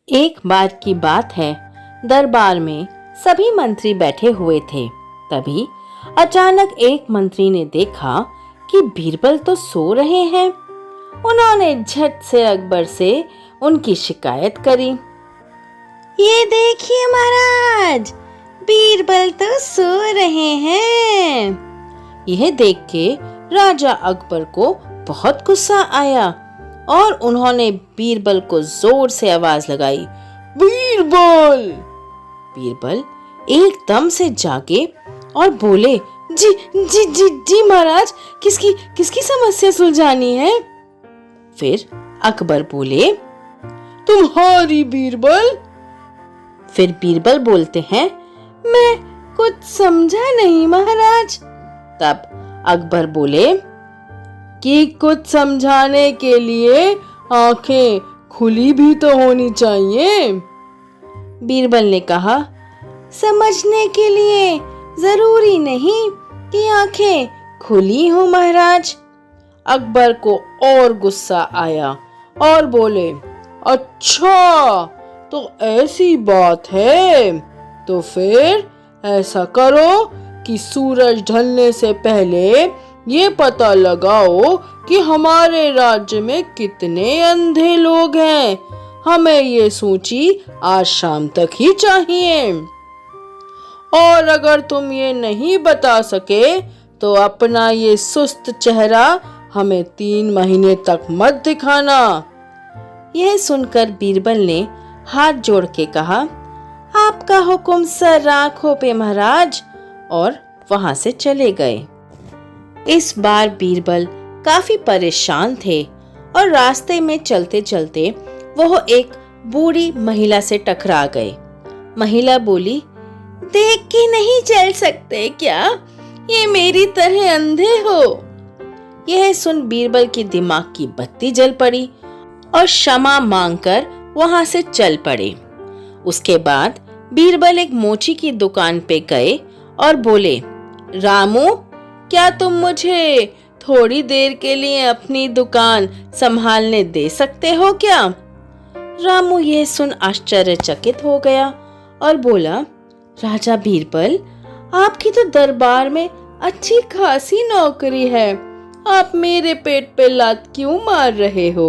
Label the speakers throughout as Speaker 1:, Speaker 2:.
Speaker 1: एक बार की बात है, दरबार में सभी मंत्री बैठे हुए थे। तभी अचानक एक मंत्री ने देखा कि बीरबल तो सो रहे हैं। उन्होंने झट से अकबर से उनकी शिकायत करी।
Speaker 2: ये देखिए महाराज, बीरबल तो सो रहे हैं।
Speaker 1: यह देख के राजा अकबर को बहुत गुस्सा आया और उन्होंने बीरबल को जोर से आवाज लगाई, बीरबल! बीरबल एकदम से जागे और बोले, जी जी जी जी महाराज, किसकी समस्या सुलझानी है? फिर अकबर बोले, तुम्हारी बीरबल। फिर बीरबल बोलते हैं, मैं कुछ समझा नहीं महाराज। तब अकबर बोले कि कुछ समझाने के लिए आंखें खुली भी तो होनी चाहिए। बीरबल ने कहा,
Speaker 2: समझने के लिए जरूरी नहीं कि आंखें खुली हो महाराज।
Speaker 1: अकबर को और गुस्सा आया और बोले, अच्छा तो ऐसी बात है, तो फिर ऐसा करो कि सूरज ढलने से पहले ये पता लगाओ कि हमारे राज्य में कितने अंधे लोग हैं। हमें ये सूची आज शाम तक ही चाहिए। और अगर तुम ये नहीं बता सके तो अपना ये सुस्त चेहरा हमें 3 महीने तक मत दिखाना। यह सुनकर बीरबल ने हाथ जोड़ के कहा, आपका हुक्म सर आंखों पे महाराज, और वहां से चले गए। इस बार बीरबल काफी परेशान थे और रास्ते में चलते चलते वह एक बूढ़ी महिला से टकरा गए। महिला बोली,
Speaker 2: देख के नहीं चल सकते क्या? ये मेरी तरह अंधे हो?
Speaker 1: यह सुन बीरबल की दिमाग की बत्ती जल पड़ी और क्षमा मांगकर वहां से चल पड़े। उसके बाद बीरबल एक मोची की दुकान पे गए और बोले, रामू, क्या तुम मुझे थोड़ी देर के लिए अपनी दुकान संभालने दे सकते हो क्या? रामू यह सुन आश्चर्यचकित हो गया और बोला, राजा बीरबल, आपकी तो दरबार में अच्छी खासी नौकरी है, आप मेरे पेट पे लात क्यों मार रहे हो?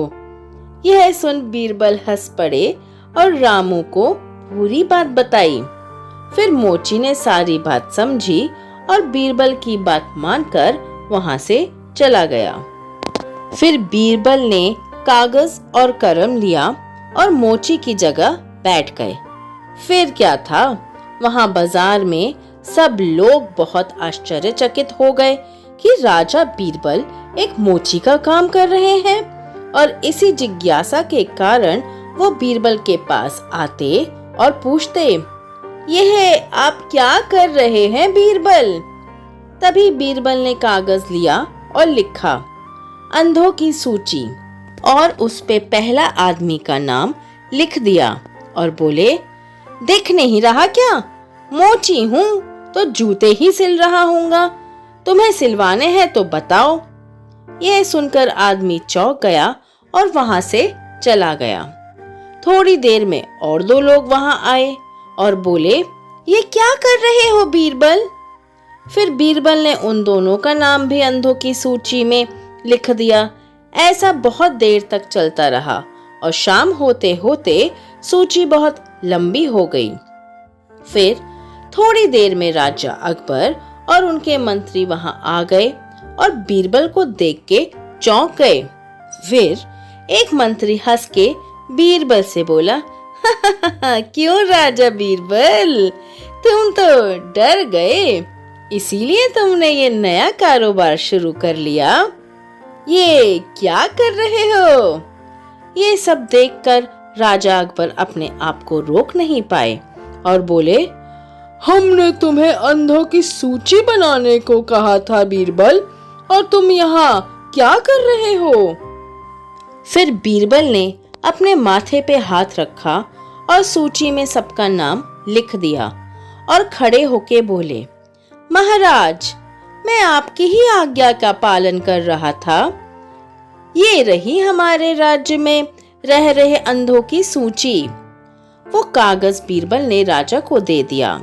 Speaker 1: यह सुन बीरबल हंस पड़े और रामू को पूरी बात बताई। फिर मोची ने सारी बात समझी और बीरबल की बात मानकर वहां से चला गया। फिर बीरबल ने कागज और कलम लिया और मोची की जगह बैठ गए। फिर क्या था, वहां बाजार में सब लोग बहुत आश्चर्यचकित हो गए कि राजा बीरबल एक मोची का काम कर रहे हैं, और इसी जिज्ञासा के कारण वो बीरबल के पास आते और पूछते, यह आप क्या कर रहे हैं बीरबल? तभी बीरबल ने कागज लिया और लिखा, अंधों की सूची, और उस पे पहला आदमी का नाम लिख दिया और बोले, दिख नहीं रहा क्या? मोची हूँ तो जूते ही सिल रहा हूँगा, तुम्हें सिलवाने हैं तो बताओ। यह सुनकर आदमी चौंक गया और वहां से चला गया। थोड़ी देर में और 2 लोग वहां आए और बोले, ये क्या कर रहे हो बीरबल? फिर बीरबल ने उन दोनों का नाम भी अंधों की सूची में लिख दिया। ऐसा बहुत देर तक चलता रहा और शाम होते होते सूची बहुत लंबी हो गई। फिर थोड़ी देर में राजा अकबर और उनके मंत्री वहां आ गए और बीरबल को देख के चौंक गए। फिर एक मंत्री हंस के बीरबल से बोला, क्यों राजा बीरबल, तुम तो डर गए, इसीलिए तुमने ये नया कारोबार शुरू कर लिया? ये क्या कर रहे हो? ये सब देखकर राजा अकबर अपने आप को रोक नहीं पाए और बोले, हमने तुम्हें अंधों की सूची बनाने को कहा था बीरबल, और तुम यहाँ क्या कर रहे हो? फिर बीरबल ने अपने माथे पे हाथ रखा और सूची में सबका नाम लिख दिया और खड़े होके बोले, महाराज, मैं आपकी ही आज्ञा का पालन कर रहा था। ये रही हमारे राज्य में रह रहे अंधों की सूची। वो कागज बीरबल ने राजा को दे दिया।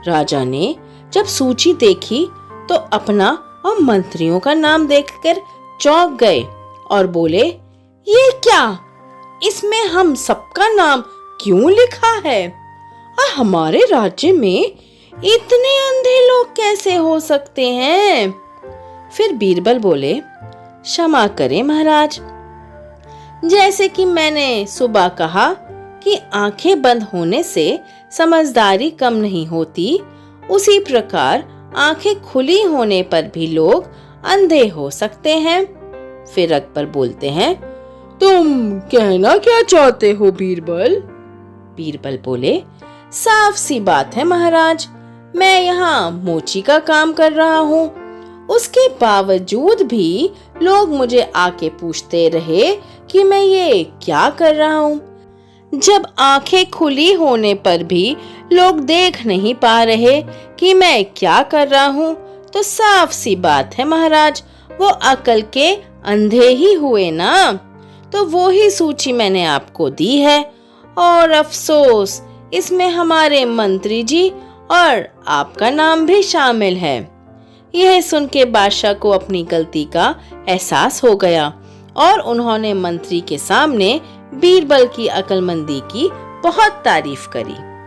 Speaker 1: राजा ने जब सूची देखी तो अपना और मंत्रियों का नाम देखकर चौंक गए और बोले, ये क्या? इसमें हम सबका नाम क्यों लिखा है? और हमारे राज्य में इतने अंधे लोग कैसे हो सकते हैं? फिर बीरबल बोले, क्षमा करें महाराज, जैसे कि मैंने सुबह कहा कि आंखें बंद होने से समझदारी कम नहीं होती, उसी प्रकार आंखें खुली होने पर भी लोग अंधे हो सकते हैं। फिर अकबर बोलते हैं, तुम कहना क्या चाहते हो बीरबल? बीरबल बोले, साफ सी बात है महाराज, मैं यहाँ मोची का काम कर रहा हूँ, उसके बावजूद भी लोग मुझे आके पूछते रहे कि मैं ये क्या कर रहा हूँ। जब आंखें खुली होने पर भी लोग देख नहीं पा रहे कि मैं क्या कर रहा हूँ, तो साफ सी बात है महाराज, वो अकल के अंधे ही हुए ना। तो वो ही सूची मैंने आपको दी है, और अफसोस इसमें हमारे मंत्री जी और आपका नाम भी शामिल है। यह सुन के बादशाह को अपनी गलती का एहसास हो गया और उन्होंने मंत्री के सामने बीरबल की अक्लमंदी की बहुत तारीफ करी।